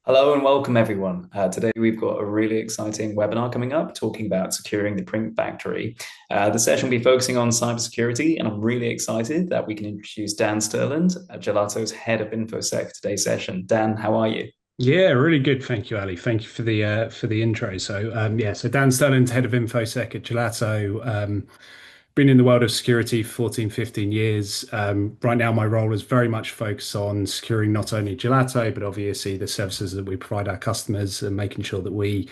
Hello and welcome, everyone. Today we've got a really exciting webinar coming up talking about securing the print factory. The session will be focusing on cybersecurity, and I'm really excited that we can introduce Dan Stirland, Gelato's head of InfoSec for today's session. Dan, how are you? Yeah, really good. Thank you, Ali. Thank you for the intro. So Dan Stirland, head of InfoSec at Gelato. Been in the world of security for 14, 15 years. Right now, my role is very much focused on securing not only Gelato, but obviously the services that we provide our customers and making sure that we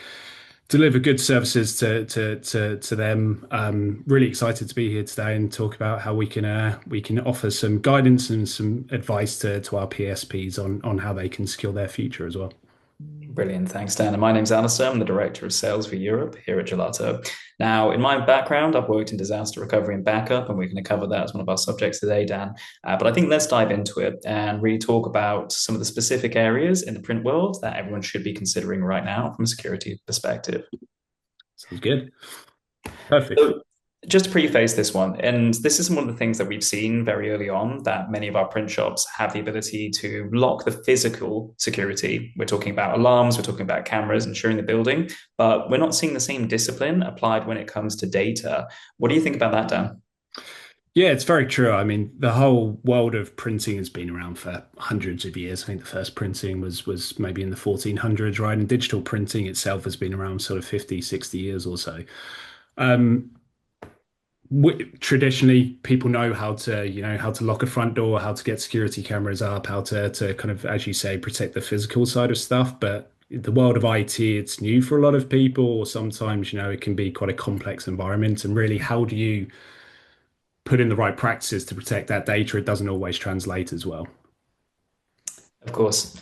deliver good services to them. Really excited to be here today and talk about how we can offer some guidance and some advice to our PSPs on how they can secure their future as well. Brilliant. Thanks, Dan. And my name's Alistair. I'm the Director of Sales for Europe here at Gelato. Now, in my background, I've worked in disaster recovery and backup, and we're going to cover that as one of our subjects today, Dan. But I think let's dive into it and really talk about some of the specific areas in the print world that everyone should be considering right now from a security perspective. Sounds good. Perfect. So, just to preface this one, and this is one of the things that we've seen very early on that many of our print shops have the ability to lock the physical security. We're talking about alarms, we're talking about cameras, ensuring the building, but we're not seeing the same discipline applied when it comes to data. What do you think about that, Dan? Yeah, it's very true. I mean, the whole world of printing has been around for hundreds of years. I think the first printing was maybe in the 1400s, right? And digital printing itself has been around sort of 50, 60 years or so. Um, Traditionally, people know how to, how to lock a front door, how to get security cameras up, how to kind of, as you say, protect the physical side of stuff. But the world of IT, it's new for a lot of people, or sometimes, it can be quite a complex environment. And really, how do you put in the right practices to protect that data? It doesn't always translate as well. Of course.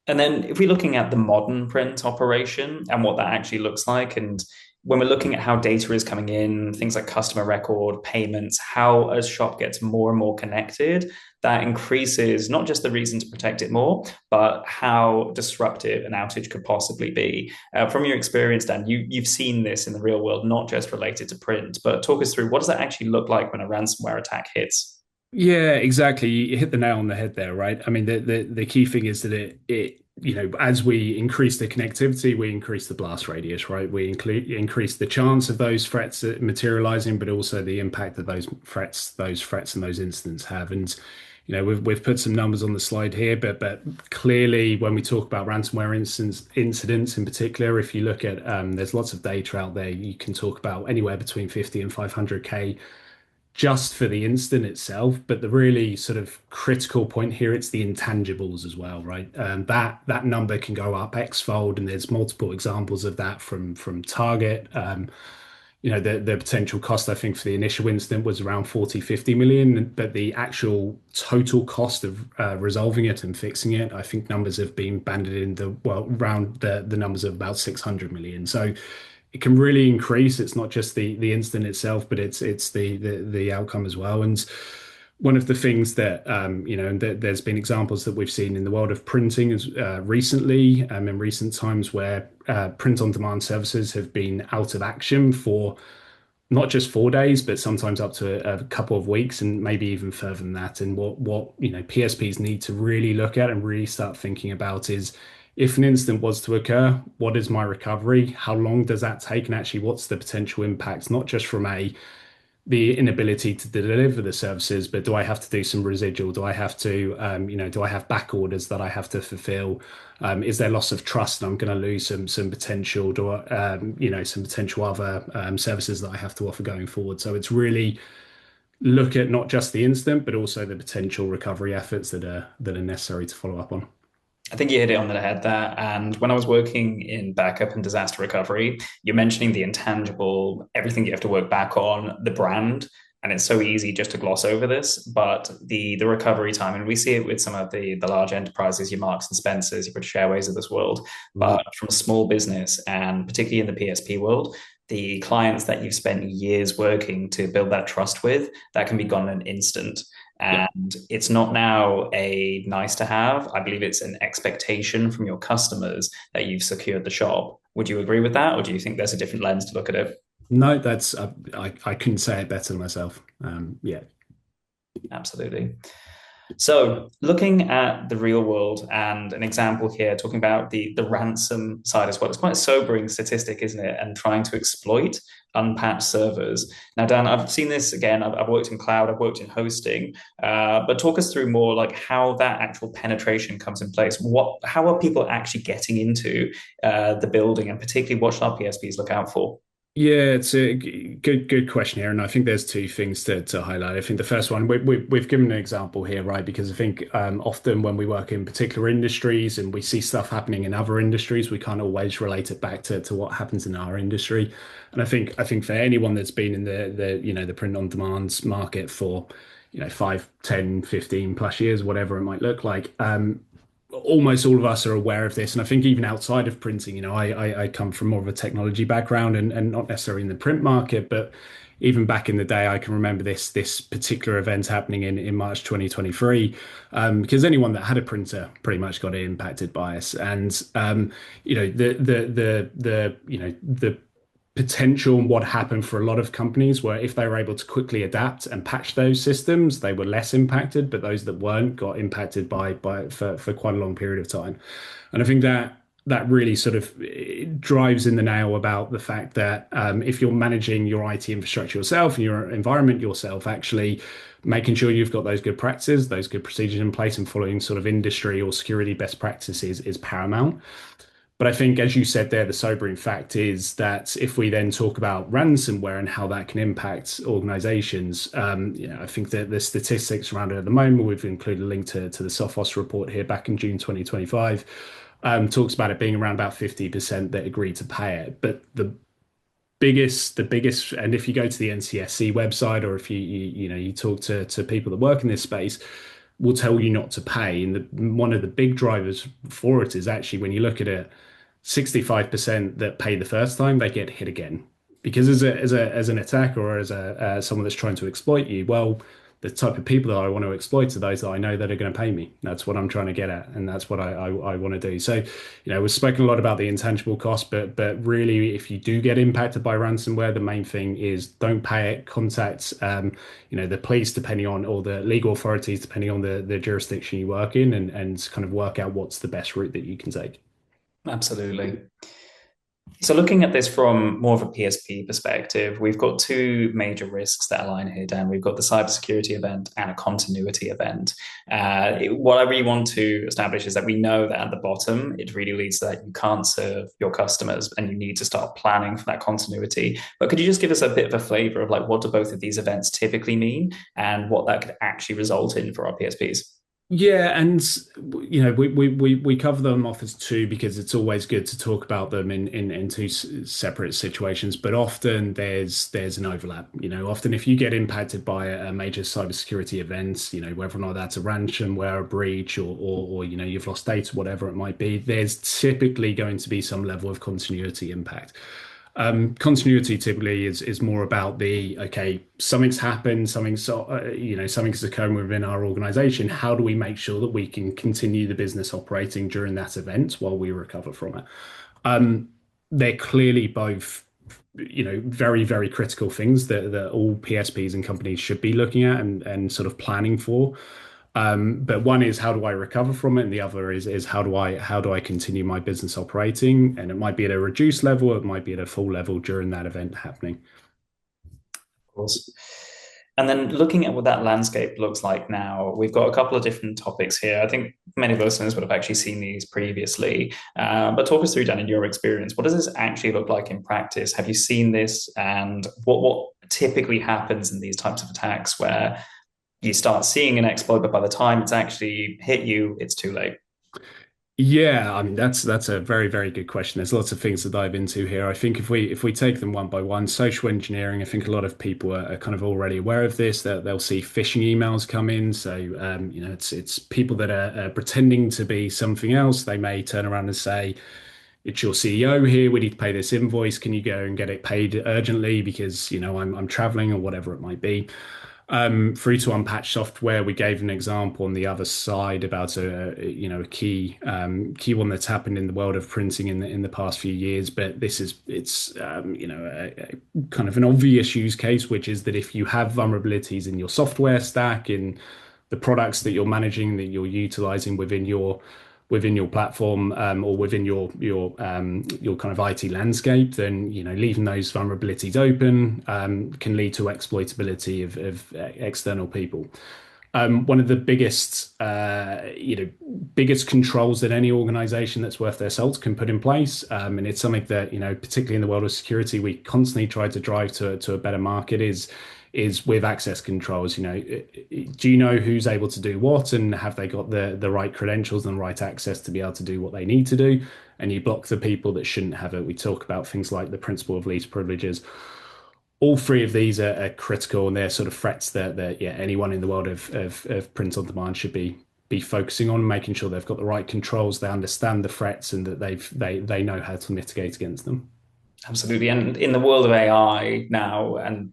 And then if we're looking at the modern print operation and what that actually looks like, and when we're looking at how data is coming in, things like customer record, payments, how a shop gets more and more connected, that increases not just the reason to protect it more, but how disruptive an outage could possibly be. From your experience, Dan, you've seen this in the real world, not just related to print, but talk us through what does that actually look like when a ransomware attack hits? Yeah, exactly. You hit the nail on the head there, right? I mean, the key thing is that as we increase the connectivity, we increase the blast radius, right? We increase the chance of those threats materializing, but also the impact that those threats and those incidents have. And we've put some numbers on the slide here, but clearly, when we talk about ransomware incidents in particular, if you look at there's lots of data out there. You can talk about anywhere between 50 and 500K just for the instant itself, but the really sort of critical point here, it's the intangibles as well, right? That number can go up x-fold, and there's multiple examples of that from Target. The potential cost, I think, for the initial incident was around 40, 50 million, but the actual total cost of resolving it and fixing it, I think numbers have been banded in around the numbers of about 600 million. So it can really increase. It's not just the incident itself, but it's the outcome as well. And one of the things that and there's been examples that we've seen in the world of printing as recently, in recent times, where print on demand services have been out of action for not just 4 days, but sometimes up to a couple of weeks, and maybe even further than that. And what PSPs need to really look at and really start thinking about is, if an incident was to occur, what is my recovery? How long does that take? And actually, what's the potential impacts, not just from the inability to deliver the services, but do I have to do some residual? Do I have to, do I have back orders that I have to fulfill? Is there loss of trust and I'm going to lose some potential, some potential other services that I have to offer going forward? So it's really look at not just the incident, but also the potential recovery efforts that are necessary to follow up on. I think you hit it on the head there. And when I was working in backup and disaster recovery, you're mentioning the intangible, everything you have to work back on, the brand. And it's so easy just to gloss over this, but the recovery time, and we see it with some of the large enterprises, your Marks and Spencers, your British Airways of this world, Mhm. but from a small business and particularly in the PSP world, the clients that you've spent years working to build that trust with, that can be gone in an instant. Yeah. And it's not now a nice to have. I believe it's an expectation from your customers that you've secured the shop. Would you agree with that? Or do you think there's a different lens to look at it? No, that's I couldn't say it better myself. Yeah. Absolutely. So, looking at the real world and an example here, talking about the ransom side as well, it's quite a sobering statistic, isn't it? And trying to exploit unpatched servers. Now, Dan, I've seen this again. I've worked in cloud, I've worked in hosting, but talk us through more like how that actual penetration comes in place. How are people actually getting into the building, and particularly what should our PSPs look out for? Yeah, it's a good question here, and I think there's two things to highlight. I think the first one we've given an example here, right? Because I think often when we work in particular industries and we see stuff happening in other industries, we can't always relate it back to what happens in our industry. And I think for anyone that's been in the print on demand market for 5, 10, 15 plus years, whatever it might look like, almost all of us are aware of this. And I think even outside of printing, I come from more of a technology background and not necessarily in the print market, but even back in the day, I can remember this particular event happening in March 2023, because anyone that had a printer pretty much got impacted by us. And the potential and what happened for a lot of companies where if they were able to quickly adapt and patch those systems, they were less impacted, but those that weren't got impacted for quite a long period of time. And I think that really sort of drives in the nail about the fact that if you're managing your IT infrastructure yourself and your environment yourself, actually making sure you've got those good practices, those good procedures in place and following sort of industry or security best practices is paramount. But I think, as you said there, the sobering fact is that if we then talk about ransomware and how that can impact organizations, I think that the statistics around it at the moment, we've included a link to the Sophos report here back in June 2025, talks about it being around about 50% that agree to pay it. But the biggest, and if you go to the NCSC website or if you talk to people that work in this space, will tell you not to pay. And one of the big drivers for it is actually when you look at it, 65% that pay the first time, they get hit again. Because as an attacker or as someone that's trying to exploit you, well, the type of people that I want to exploit are those that I know that are going to pay me. That's what I'm trying to get at, and that's what I want to do. So, we've spoken a lot about the intangible cost, but really, if you do get impacted by ransomware, the main thing is don't pay it. Contact, the police, depending on, or the legal authorities, depending on the jurisdiction you work in, and kind of work out what's the best route that you can take. Absolutely. So, looking at this from more of a PSP perspective, we've got two major risks that align here, Dan. We've got the cybersecurity event and a continuity event. What I really want to establish is that we know that at the bottom, it really leads to that you can't serve your customers and you need to start planning for that continuity. But could you just give us a bit of a flavor of like what do both of these events typically mean and what that could actually result in for our PSPs? Yeah, and we cover them off as two because it's always good to talk about them in two separate situations. But often there's an overlap. Often if you get impacted by a major cybersecurity event, whether or not that's a ransomware, a breach, or you've lost data, whatever it might be, there's typically going to be some level of continuity impact. Continuity typically is more about okay, something's happened, something's occurring within our organization. How do we make sure that we can continue the business operating during that event while we recover from it? They're clearly both, very, very critical things that all PSPs and companies should be looking at and sort of planning for. But one is how do I recover from it, and the other is how do I continue my business operating? And it might be at a reduced level, it might be at a full level during that event happening. Of course. And then looking at what that landscape looks like now, we've got a couple of different topics here. I think many of our listeners would have actually seen these previously. But talk us through, Dan, in your experience, what does this actually look like in practice? Have you seen this? And what typically happens in these types of attacks where you start seeing an exploit, but by the time it's actually hit you, it's too late? Yeah, I mean that's a very, very good question. There's lots of things to dive into here. I think if we take them one by one, social engineering, I think a lot of people are kind of already aware of this. That they'll see phishing emails come in. So it's people that are pretending to be something else. They may turn around and say, "It's your CEO here. We need to pay this invoice. Can you go and get it paid urgently because I'm traveling or whatever it might be." Through to Unpatched software, we gave an example on the other side about a key one that's happened in the world of printing in the past few years. But it's a kind of an obvious use case, which is that if you have vulnerabilities in your software stack, in the products that you're managing, that you're utilizing within your platform, or within your kind of IT landscape, then leaving those vulnerabilities open can lead to exploitability of external people. One of the biggest controls that any organization that's worth their salt can put in place, and it's something that particularly in the world of security, we constantly try to drive to a better market is with access controls. Do you know who's able to do what, and have they got the right credentials and the right access to be able to do what they need to do? And you block the people that shouldn't have it. We talk about things like the principle of least privileges. All three of these are critical, and they're sort of threats that yeah, anyone in the world of print on demand should be focusing on, making sure they've got the right controls, they understand the threats, and that they know how to mitigate against them. Absolutely. And in the world of AI now and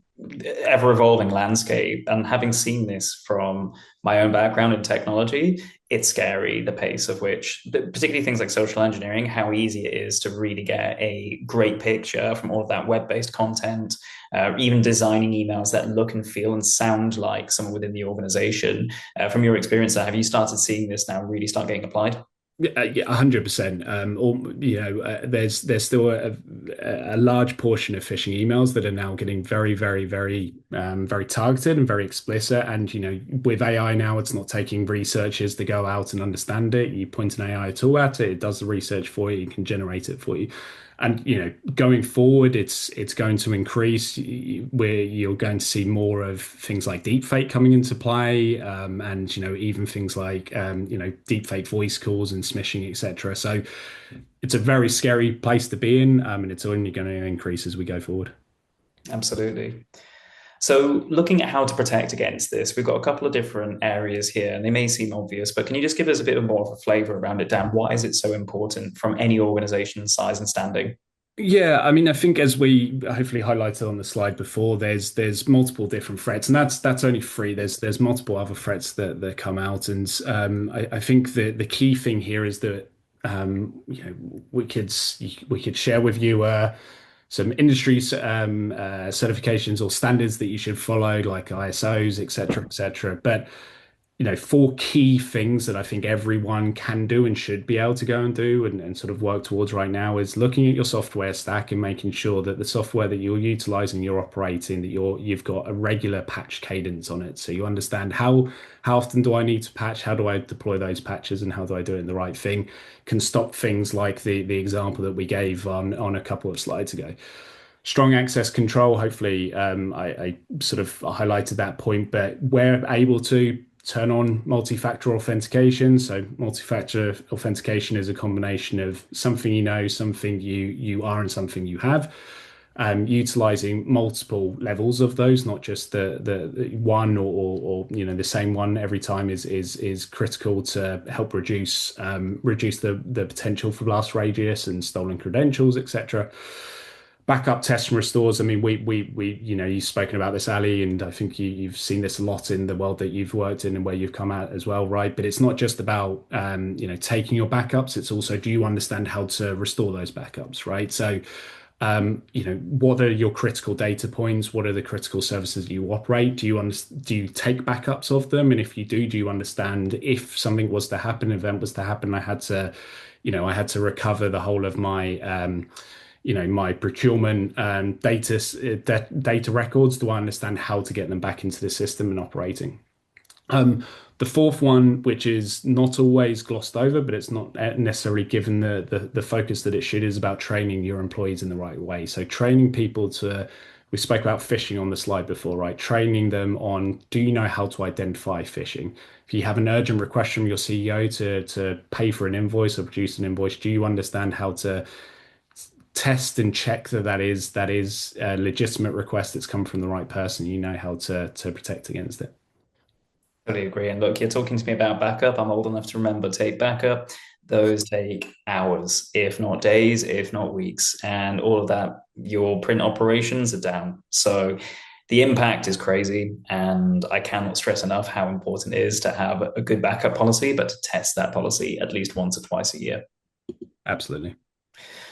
ever evolving landscape, and having seen this from my own background in technology, it's scary the pace of which, particularly things like social engineering, how easy it is to really get a great picture from all of that web based content, even designing emails that look and feel and sound like someone within the organization. From your experience, have you started seeing this now really start getting applied? Yeah, 100%. Or there's still a large portion of phishing emails that are now getting very, very, very, very targeted and very explicit. And with AI now, it's not taking researchers to go out and understand it. You point an AI tool at it, it does the research for you, it can generate it for you. And going forward, it's going to increase. Where you're going to see more of things like deepfake coming into play, and even things like deepfake voice calls and smishing, etc. So it's a very scary place to be in, and it's only going to increase as we go forward. Absolutely. So, looking at how to protect against this, we've got a couple of different areas here, and they may seem obvious, but can you just give us a bit more of a flavor around it, Dan? Why is it so important from any organization size and standing? Yeah, I mean, I think as we hopefully highlighted on the slide before, there's multiple different threats, and that's only three. There's multiple other threats that come out, and I think the key thing here is that we could share with you some industry certifications or standards that you should follow, like ISOs, et cetera, et cetera. But four key things that I think everyone can do and should be able to go and do and sort of work towards right now is looking at your software stack and making sure that the software that you're utilizing, you're operating, that you've got a regular patch cadence on it. So you understand how often do I need to patch, how do I deploy those patches, and how do I do it in the right thing, can stop things like the example that we gave on a couple of slides ago. Strong access control, hopefully, I sort of highlighted that point, but we're able to turn on multi-factor authentication. So multi-factor authentication is a combination of something something you are, and something you have. Utilizing multiple levels of those, not just the one or the same one every time is critical to help reduce the potential for blast radius and stolen credentials, etc. Backup test and restores. I mean, you've spoken about this, Ali, and I think you've seen this a lot in the world that you've worked in and where you've come out as well, right? But it's not just about, taking your backups. It's also, do you understand how to restore those backups, right? So, what are your critical data points? What are the critical services you operate? Do you take backups of them? And if you do you understand if something was to happen, an event was to happen, I had to recover the whole of my procurement data records? Do I understand how to get them back into the system and operating? The fourth one, which is not always glossed over, but it's not necessarily given the focus that it should, is about training your employees in the right way. So training people we spoke about phishing on the slide before, right? Training them on, do you know how to identify phishing? If you have an urgent request from your CEO to pay for an invoice or produce an invoice, do you understand how to test and check that is a legitimate request that's come from the right person? You know how to protect against it. Totally agree. And look, you're talking to me about backup. I'm old enough to remember tape backup. Those take hours, if not days, if not weeks. And all of that, your print operations are down. So the impact is crazy. And I cannot stress enough how important it is to have a good backup policy, but to test that policy at least once or twice a year. Absolutely.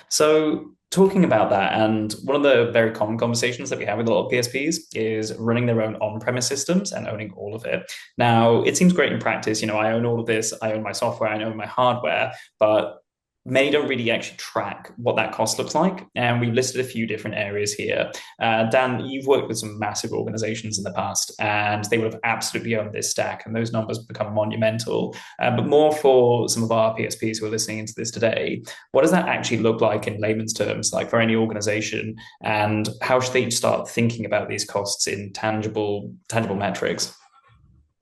So talking about that, and one of the very common conversations that we have with a lot of PSPs is running their own on-premise systems and owning all of it. Now, it seems great in practice. I own all of this. I own my software. I own my hardware, but many don't really actually track what that cost looks like. And we've listed a few different areas here. Dan, you've worked with some massive organizations in the past, and they would have absolutely owned this stack, and those numbers become monumental. But more for some of our PSPs who are listening into this today, what does that actually look like in layman's terms, like for any organization, and how should they start thinking about these costs in tangible metrics?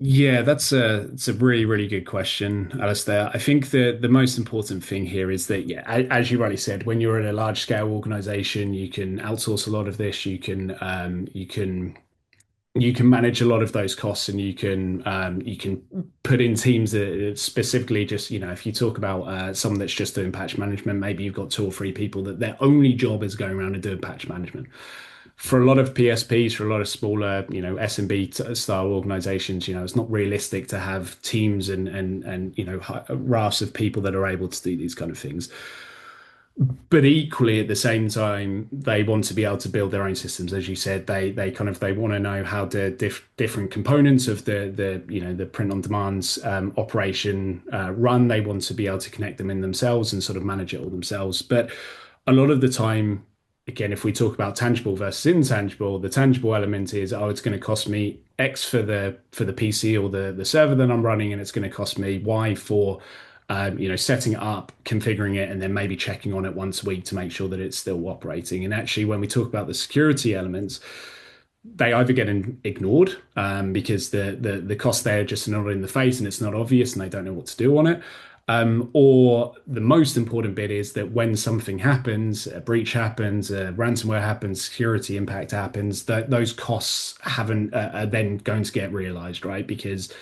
Yeah, it's a really, really good question, Alistair. I think the most important thing here is that, yeah, as you rightly said, when you're in a large scale organization, you can outsource a lot of this. You can manage a lot of those costs, and you can put in teams that specifically just, if you talk about someone that's just doing patch management, maybe you've got two or three people that their only job is going around and doing patch management. For a lot of PSPs, for a lot of smaller, SMB style organizations, it's not realistic to have teams and rafts of people that are able to do these kind of things. But equally, at the same time, they want to be able to build their own systems. As you said, they want to know how the different components of the print on demands operation run. They want to be able to connect them in themselves and sort of manage it all themselves. But a lot of the time, again, if we talk about tangible versus intangible, the tangible element is, oh, it's going to cost me X for the PC or the server that I'm running, and it's going to cost me Y for setting it up, configuring it, and then maybe checking on it once a week to make sure that it's still operating. And actually, when we talk about the security elements, they either get ignored because the cost there just not in the face and it's not obvious and they don't know what to do on it. Or the most important bit is that when something happens, a breach happens, a ransomware happens, security impact happens, that those costs haven't are then going to get realized, right? Because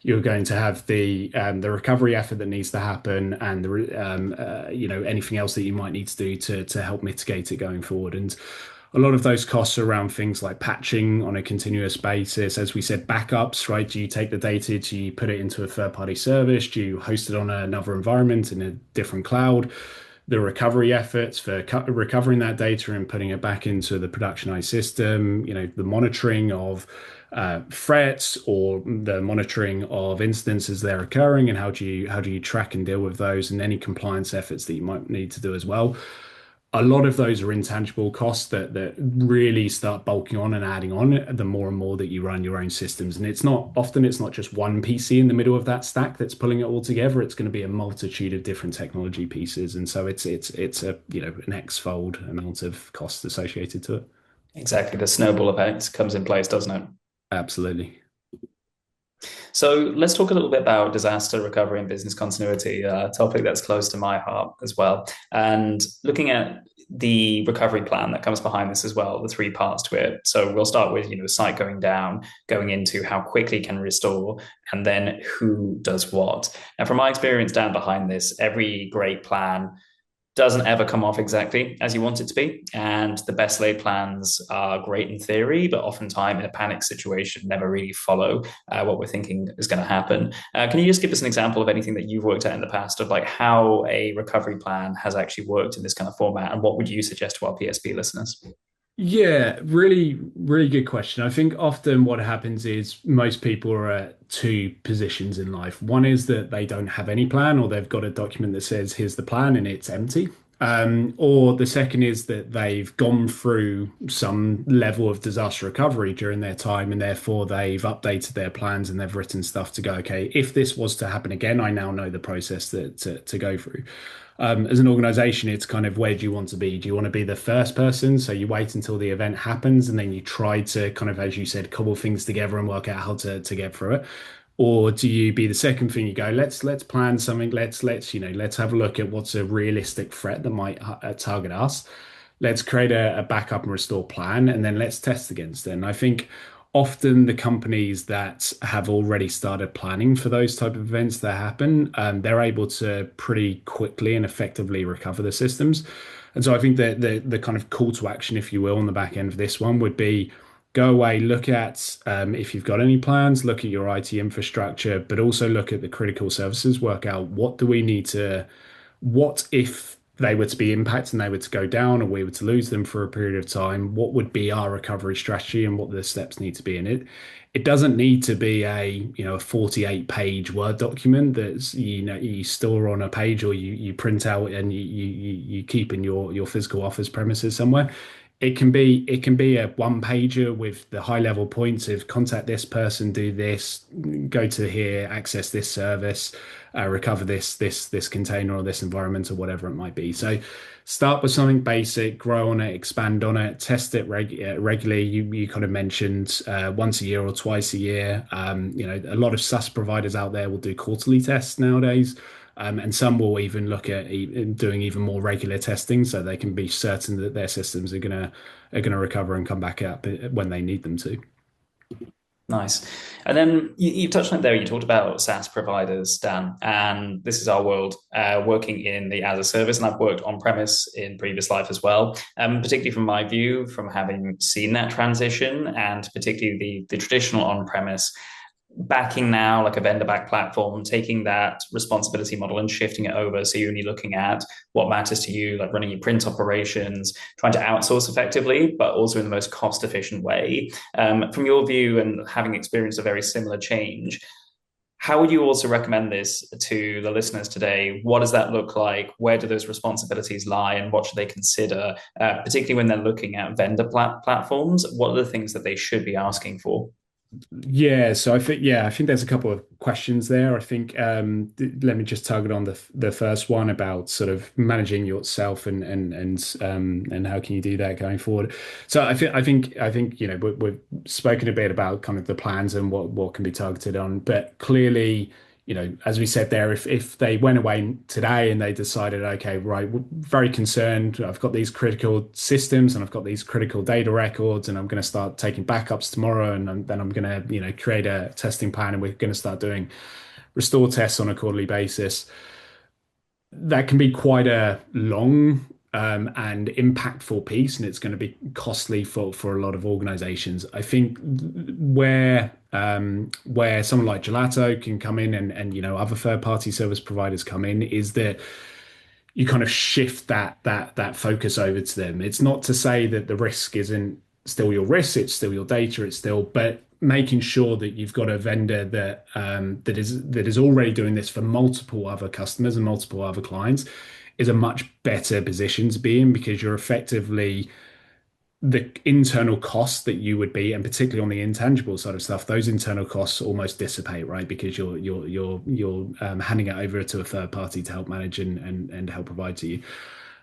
you're going to have the recovery effort that needs to happen, and anything else that you might need to do to help mitigate it going forward. And a lot of those costs are around things like patching on a continuous basis. As we said, backups, right? Do you take the data, do you put it into a third-party service? Do you host it on another environment in a different cloud? The recovery efforts for recovering that data and putting it back into the productionized system, the monitoring of threats or the monitoring of incidents as they're occurring, and how do you track and deal with those, and any compliance efforts that you might need to do as well. A lot of those are intangible costs that really start bulking on and adding on the more and more that you run your own systems. And it's not just one PC in the middle of that stack that's pulling it all together. It's going to be a multitude of different technology pieces. And so it's a, an X-fold amount of costs associated to it. Exactly. The snowball effect comes in place, doesn't it? Absolutely. So let's talk a little bit about disaster recovery and business continuity, a topic that's close to my heart as well. And looking at the recovery plan that comes behind this as well, the three parts to it. So we'll start with, site going down, going into how quickly can restore, and then who does what. Now, from my experience down behind this, every great plan doesn't ever come off exactly as you want it to be. And the best laid plans are great in theory, but oftentimes in a panic situation, never really follow what we're thinking is going to happen. Can you just give us an example of anything that you've worked at in the past of like how a recovery plan has actually worked in this kind of format? And what would you suggest to our PSP listeners? Yeah, really, really good question. I think often what happens is most people are at two positions in life. One is that they don't have any plan, or they've got a document that says, here's the plan, and it's empty. Or the second is that they've gone through some level of disaster recovery during their time, and therefore they've updated their plans and they've written stuff to go, okay, if this was to happen again, I now know the process to go through. As an organization, it's kind of, where do you want to be? Do you want to be the first person? So you wait until the event happens and then you try to kind of, as you said, cobble things together and work out how to get through it. Or do you be the second thing? You go, let's plan something. Let's have a look at what's a realistic threat that might target us. Let's create a backup and restore plan, and then let's test against it. And I think often the companies that have already started planning for those type of events that happen, they're able to pretty quickly and effectively recover the systems. And so I think that the kind of call to action, if you will, on the back end of this one would be, go away, look at if you've got any plans, look at your IT infrastructure, but also look at the critical services, work out what do we need to, what if they were to be impacted and they were to go down, or we were to lose them for a period of time, what would be our recovery strategy and what the steps need to be in it? It doesn't need to be a 48 page Word document that's you store on a page or you print out and you keep in your physical office premises somewhere. It can be a one pager with the high level points of contact this person, do this, go to here, access this service, recover this container or this environment or whatever it might be. So start with something basic, grow on it, expand on it, test it regularly. You kind of mentioned once a year or twice a year. A lot of SaaS providers out there will do quarterly tests nowadays. And some will even look at doing even more regular testing so they can be certain that their systems are gonna recover and come back up when they need them to. Nice. And then you touched on it there. You talked about SaaS providers, Dan, and this is our world, working in the as a service. And I've worked on premise in previous life as well, particularly from my view, from having seen that transition and particularly the traditional on premise backing now like a vendor backed platform, taking that responsibility model and shifting it over. So you're only looking at what matters to you, like running your print operations, trying to outsource effectively, but also in the most cost efficient way. From your view and having experienced a very similar change, how would you also recommend this to the listeners today? What does that look like? Where do those responsibilities lie, and what should they consider, particularly when they're looking at vendor platforms? What are the things that they should be asking for? Yeah, so I think there's a couple of questions there. I think let me just target on the first one about sort of managing yourself and how can you do that going forward. So I think we've spoken a bit about kind of the plans and what can be targeted on, but clearly, as we said there, if they went away today and they decided, okay, right, we're very concerned, I've got these critical systems and I've got these critical data records, and I'm going to start taking backups tomorrow, and then I'm going to, create a testing plan, and we're going to start doing restore tests on a quarterly basis. That can be quite a long and impactful piece, and it's going to be costly for a lot of organizations. I think where someone like Gelato can come in and other third party service providers come in is that you kind of shift that focus over to them. It's not to say that the risk isn't still your risk, it's still your data, it's still, but making sure that you've got a vendor that is already doing this for multiple other customers and multiple other clients is a much better position to be in, because you're effectively the internal costs that you would be, and particularly on the intangible side of stuff, those internal costs almost dissipate, right? Because you're handing it over to a third party to help manage and help provide to you.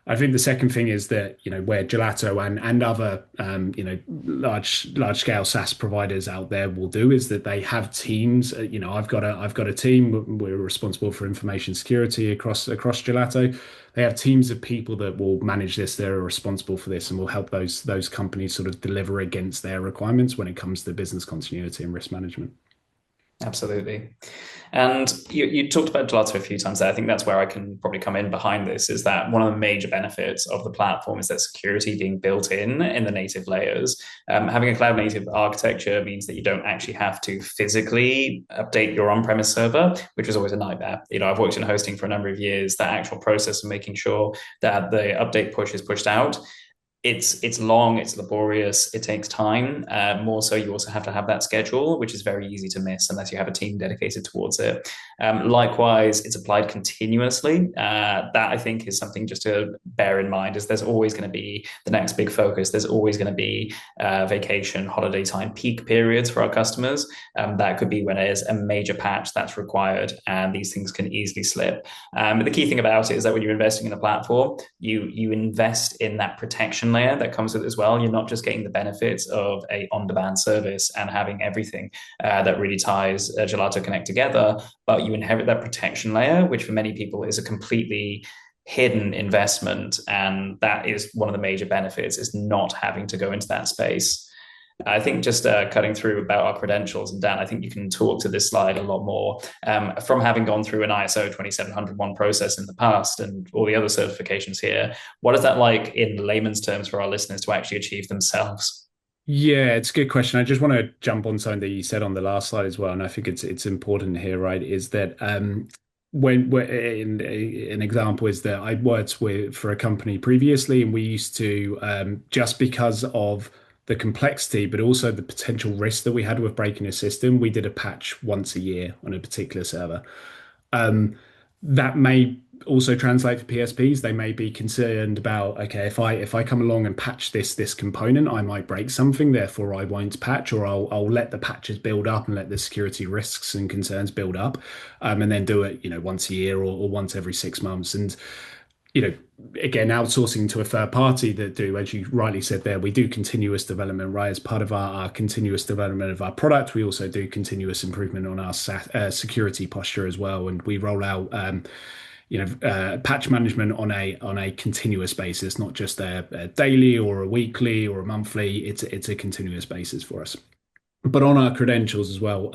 I think the second thing is that, where Gelato and other large scale SaaS providers out there will do is that they have teams. I've got a team. We're responsible for information security across Gelato. They have teams of people that will manage this. They're responsible for this and will help those companies sort of deliver against their requirements when it comes to business continuity and risk management. Absolutely. And you talked about Gelato a few times there. I think that's where I can probably come in behind this, is that one of the major benefits of the platform is that security being built in the native layers. Having a cloud native architecture means that you don't actually have to physically update your on-premise server, which was always a nightmare. I've worked in hosting for a number of years. That actual process of making sure that the update push is pushed out, it's long, it's laborious, it takes time. More so, you also have to have that schedule, which is very easy to miss unless you have a team dedicated towards it. Likewise, it's applied continuously. That I think is something just to bear in mind, is there's always going to be the next big focus. There's always going to be vacation, holiday time, peak periods for our customers. That could be when there's a major patch that's required, and these things can easily slip. But the key thing about it is that when you're investing in a platform, you invest in that protection layer that comes with it as well. You're not just getting the benefits of a on-demand service and having everything that really ties GelatoConnect together, but you inherit that protection layer, which for many people is a completely hidden investment. And that is one of the major benefits, is not having to go into that space. I think just cutting through about our credentials, and Dan, I think you can talk to this slide a lot more. From having gone through an ISO 27001 process in the past and all the other certifications here, what is that like in layman's terms for our listeners to actually achieve themselves? Yeah, it's a good question. I just want to jump on something that you said on the last slide as well, and I think it's important here, right? Is that when an example is that I worked with for a company previously, and we used to just because of the complexity, but also the potential risk that we had with breaking a system, we did a patch once a year on a particular server. Um, that may also translate for PSPs. They may be concerned about, okay, if I come along and patch this component, I might break something, therefore I won't patch, or I'll let the patches build up and let the security risks and concerns build up, and then do it, once a year or once every 6 months. And you know, again, outsourcing to a third party that do, as you rightly said there, we do continuous development, right? As part of our continuous development of our product, we also do continuous improvement on our security posture as well. And we roll out, patch management on a continuous basis, not just a daily or a weekly or a monthly. It's a continuous basis for us. But on our credentials as well,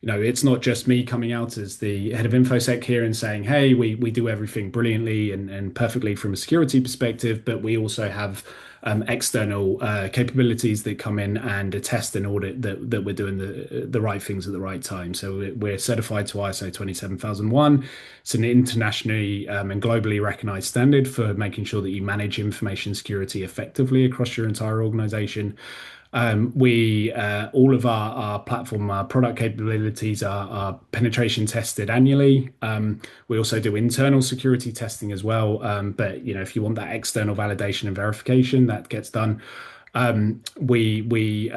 it's not just me coming out as the head of InfoSec here and saying, hey, we do everything brilliantly and perfectly from a security perspective, but we also have external capabilities that come in and attest and audit that we're doing the right things at the right time. So we're certified to ISO 27001. It's an internationally and globally recognized standard for making sure that you manage information security effectively across your entire organization. We all of our platform, our product capabilities are penetration tested annually. We also do internal security testing as well. But if you want that external validation and verification, that gets done. We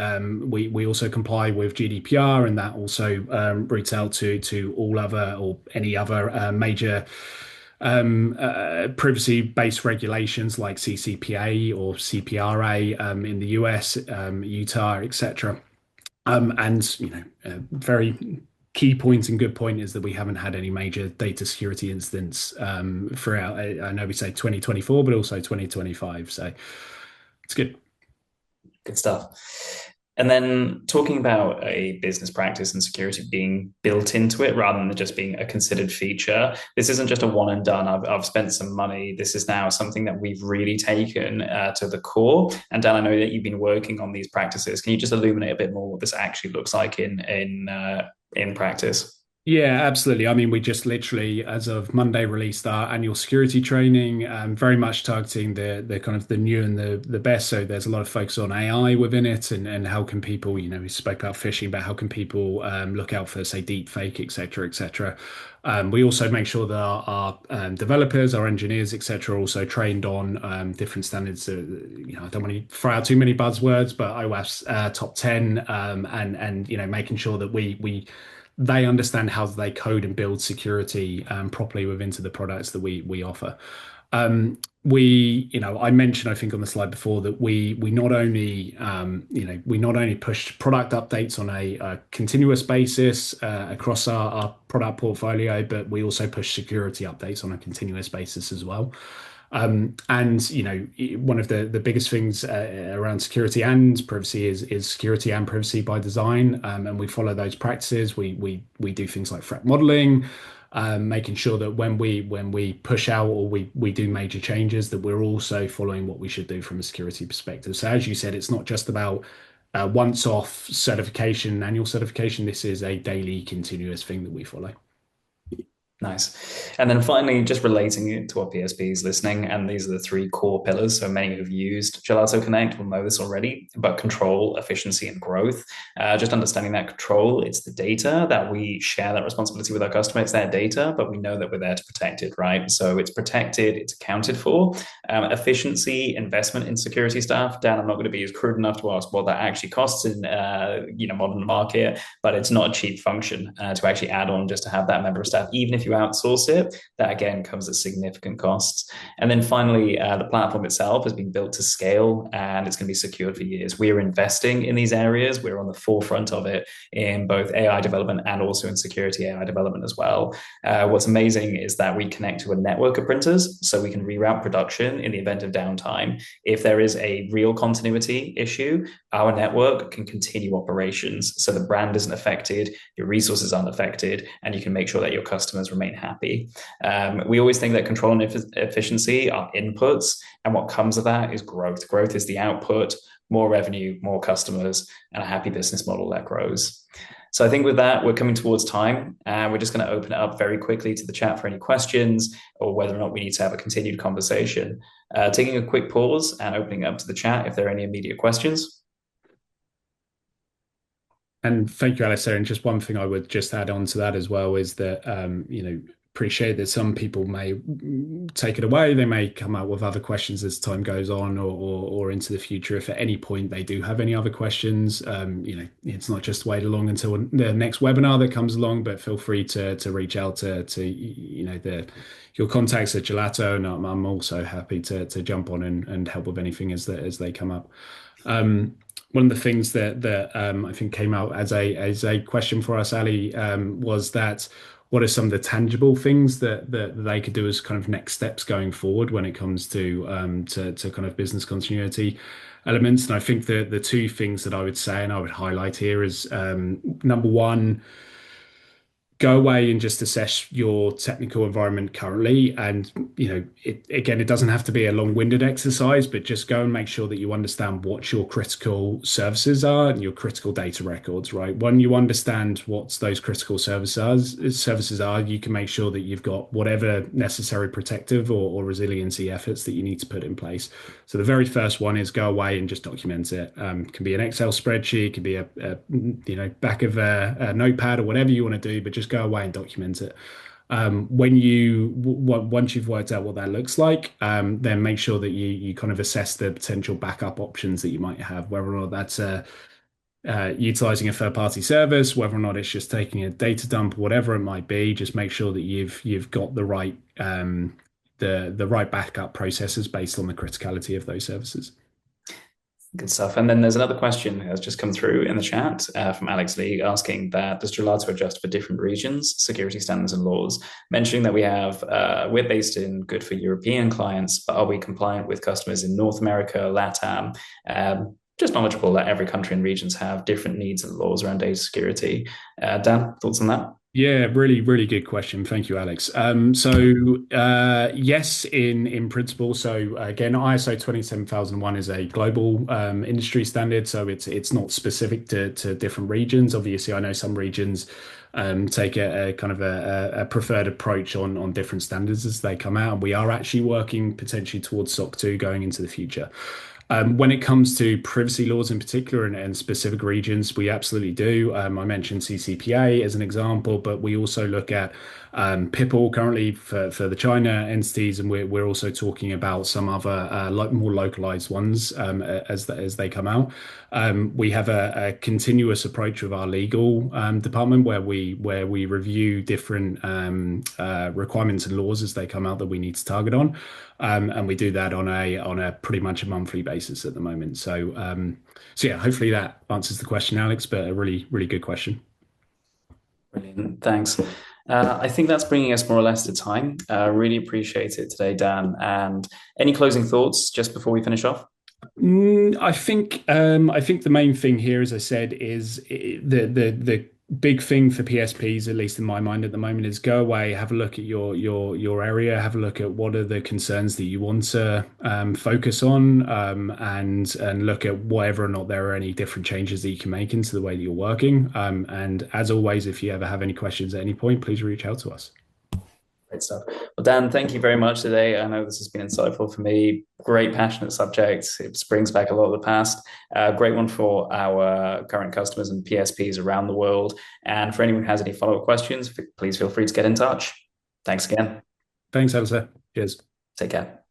also comply with GDPR, and that also routes out to all other or any other major privacy-based regulations like CCPA or CPRA in the US, Utah, etc. And a very key point and good point is that we haven't had any major data security incidents throughout. I know we say 2024, but also 2025. So it's good. Good stuff. And then talking about a business practice and security being built into it rather than just being a considered feature. This isn't just a one and done. I've spent some money. This is now something that we've really taken to the core. And Dan, I know that you've been working on these practices. Can you just illuminate a bit more what this actually looks like in practice? Yeah, absolutely. I mean, we just literally, as of Monday, released our annual security training, very much targeting the kind of the new and the best. So there's a lot of focus on AI within it, and how can people, we spoke about phishing, but how can people look out for, say, deep fake, et cetera, et cetera. We also make sure that our developers, our engineers, et cetera, are also trained on different standards. I don't want to throw out too many buzzwords, but iOS top 10, and making sure that they understand how they code and build security properly within the products that we offer. I mentioned, I think on the slide before, that we not only push product updates on a continuous basis across our product portfolio, but we also push security updates on a continuous basis as well. And one of the biggest things around security and privacy is security and privacy by design, and we follow those practices. We do things like threat modeling, making sure that when we push out or we do major changes, that we're also following what we should do from a security perspective. So as you said, it's not just about once off certification, annual certification. This is a daily continuous thing that we follow. Nice. And then finally, just relating it to our PSPs listening, and these are the three core pillars. So many who've used GelatoConnect will know this already, but control, efficiency, and growth. Just understanding that control, it's the data that we share that responsibility with our customer. It's their data, but we know that we're there to protect it, right? So it's protected, it's accounted for. Efficiency, investment in security staff. Dan, I'm not going to be as crude enough to ask what that actually costs in modern market, but it's not a cheap function to actually add on just to have that member of staff, even if you outsource it, that again comes at significant costs. And then finally, the platform itself has been built to scale and it's going to be secured for years. We're investing in these areas. We're on the forefront of it in both AI development and also in security AI development as well. What's amazing is that we connect to a network of printers so we can reroute production in the event of downtime. If there is a real continuity issue, our network can continue operations so the brand isn't affected, your resources aren't affected, and you can make sure that your customers remain happy. We always think that control and efficiency are inputs, and what comes of that is growth. Growth is the output, more revenue, more customers, and a happy business model that grows. So I think with that, we're coming towards time, and we're just going to open it up very quickly to the chat for any questions or whether or not we need to have a continued conversation. Taking a quick pause and opening up to the chat if there are any immediate questions. And thank you, Alistair. And just one thing I would just add on to that as well is that, appreciate that some people may take it away. They may come out with other questions as time goes on or into the future. If at any point they do have any other questions, it's not just wait along until the next webinar that comes along, but feel free to reach out to your contacts at Gelato. And I'm also happy to jump on and help with anything as they come up. One of the things that I think came out as a question for us, Ali, was that what are some of the tangible things that they could do as kind of next steps going forward when it comes to kind of business continuity elements? And I think the two things that I would say and I would highlight here is number one, go away and just assess your technical environment currently. And, it doesn't have to be a long-winded exercise, but just go and make sure that you understand what your critical services are and your critical data records, right? When you understand what those critical services are, you can make sure that you've got whatever necessary protective or resiliency efforts that you need to put in place. So the very first one is go away and just document it. It can be an Excel spreadsheet, it can be a back of a notepad or whatever you want to do, but just go away and document it. Once you've worked out what that looks like, then make sure that you kind of assess the potential backup options that you might have, whether or not that's utilizing a third-party service, whether or not it's just taking a data dump, whatever it might be. Just make sure that you've got the right the right backup processes based on the criticality of those services. Good stuff. And then there's another question that has just come through in the chat from Alex Lee asking that does Gelato adjust for different regions, security standards and laws? Mentioning that we're based in good for European clients, but are we compliant with customers in North America, LATAM? Just knowledgeable that every country and regions have different needs and laws around data security. Dan, thoughts on that? Yeah, really, really good question. Thank you, Alex. Yes, in principle. So again, ISO 27001 is a global industry standard, so it's not specific to different regions. Obviously, I know some regions take a kind of a preferred approach on different standards as they come out. We are actually working potentially towards SOC 2 going into the future. When it comes to privacy laws in particular and specific regions, we absolutely do. I mentioned CCPA as an example, but we also look at PIPL currently for the China entities, and we're also talking about some other more localized ones as they come out. We have a continuous approach with our legal department where we review different requirements and laws as they come out that we need to target on. And we do that on a pretty much a monthly basis at the moment. So yeah, hopefully that answers the question, Alex, but a really, really good question. Brilliant. Thanks. I think that's bringing us more or less to time. Really appreciate it today, Dan. And any closing thoughts just before we finish off? I think the main thing here, as I said, is the big thing for PSPs, at least in my mind at the moment, is go away, have a look at your area, have a look at what are the concerns that you want to focus on, and look at whether or not there are any different changes that you can make into the way that you're working. And as always, if you ever have any questions at any point, please reach out to us. Great stuff. Well, Dan, thank you very much today. I know this has been insightful for me. Great, passionate subject. It brings back a lot of the past. Great one for our current customers and PSPs around the world. And for anyone who has any follow-up questions, please feel free to get in touch. Thanks again. Thanks, Alistair. Cheers. Take care.